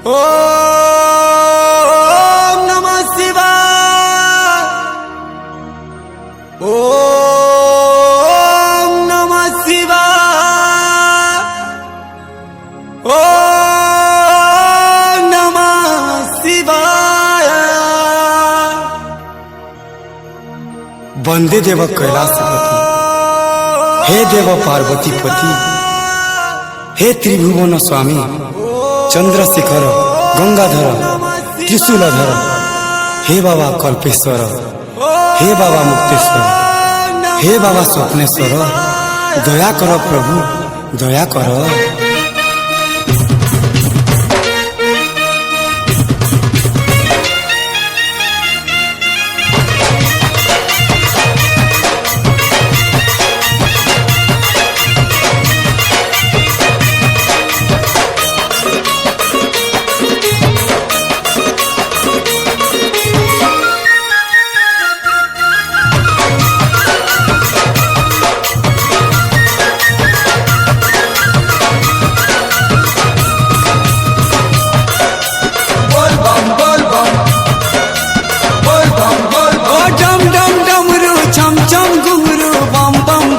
ओम नमः शिवाय। ओम नमः शिवाय। ओम नमः शिवाय। वंदे देव कैलासपति, हे देव पार्वती पति, हे त्रिभुवन स्वामी, चंद्रशेखर गंगाधर त्रिशूलधर, हे बाबा कल्पेश्वर, हे बाबा मुक्तेश्वर, हे बाबा स्वप्नेश्वर, दया कर प्रभु, दया कर।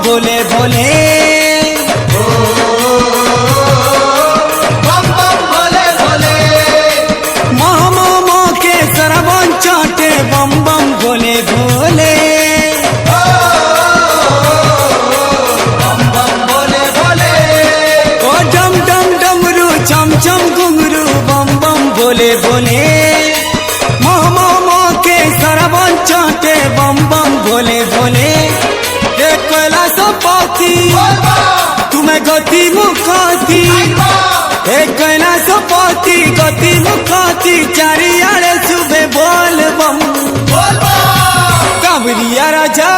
बोले बोले बम बम बोले बोले, मामा के सरवन चाटे बम बम बोले बोले, बम बम बोले बोले। ओ डम डम डमरू चम चम घुंघरू बम बम बोले बोले, मामा के सरवन चाटे बम बम बोले बोले। कैलासपति तुम्हें गति मुखाती, हे कैलासपति गति मुखाती, चारियाड़े सुबह बोल बम। कांवरिया राजा,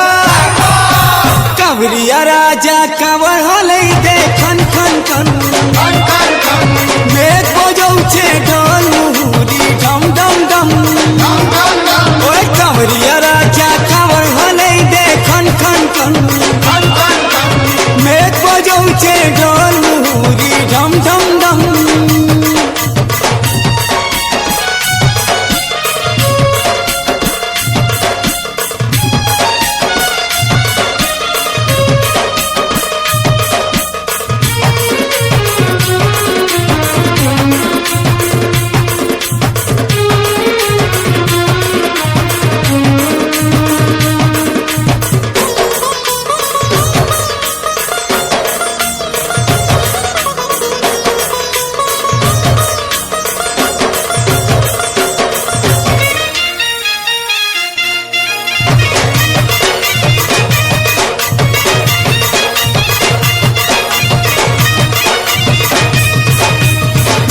कांवरिया राजा कांवर हले दे खन खन खन, मेघ बजौछे ढोल मुहुरी डम डम डम। ओए कांवरिया राजा कांवर हले दे खन खन खन, मेघ बजौछे ढोल मुहुरी डम डम डम।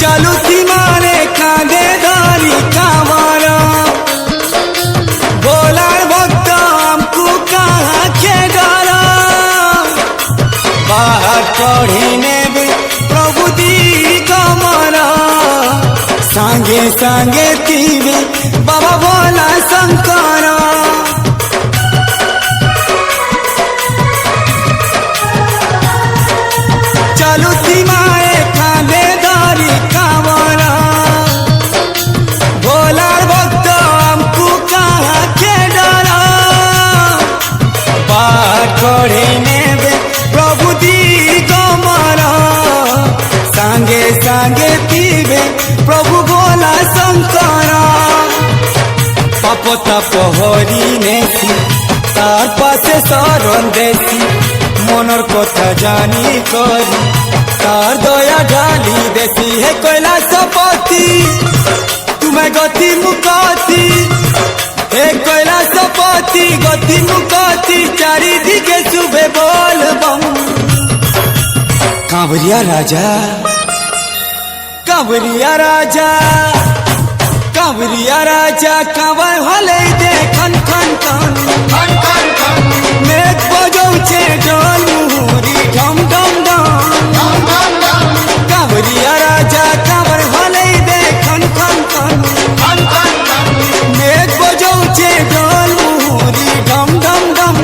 चलुती मारे कांदे दारी कांवरा, बोलार भक्त हमको कहाँ के डरा, बाहर कढ़ी ने भी प्रभु दी कमरा, सांगे सांगे तीवे बाबा बोला शंकरा। चलुती मारे कांदे दारी कांवरा, बोलार भक्त हमको कहाँ के डरा, बाहर कढ़ी नेबे प्रभु दी कमरा, सांगे सांगे पीबे प्रभु बोला शंकरा। पाप ताप हरि नेसी तार पासे शरण देसी, मनर कथा जानी करी तार दया ढाली देसी। हे कैलासपति तुम्हें गति मुकाती, हे कैलासपति गति मुकाती, चारि दिगे सुबह बोल बम। कांवरिया राजा, कांवरिया राजा, कांवरिया राजा कांवर हले दे खन खन खन, मेघ बजौछे ढोल मुहुरी ढम ढम ढम। कांवरिया राजा कांवर हले दे खन खन खन, मेघ बजौछे ढोल मुहुरी ढम ढम ढम।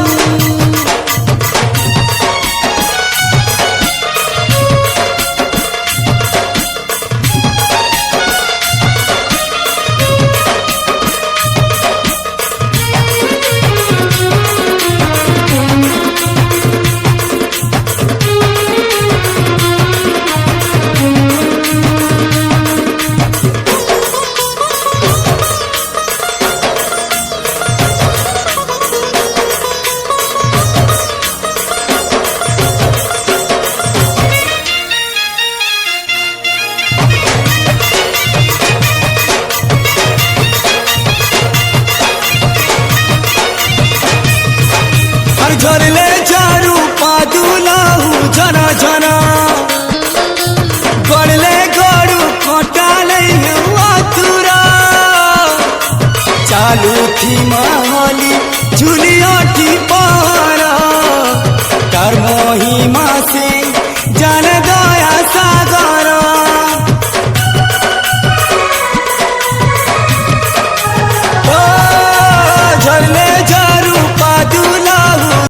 झरले चारू पादुलाहु जना जना गड़ले गड़ू कटाले आतुरा चालू थी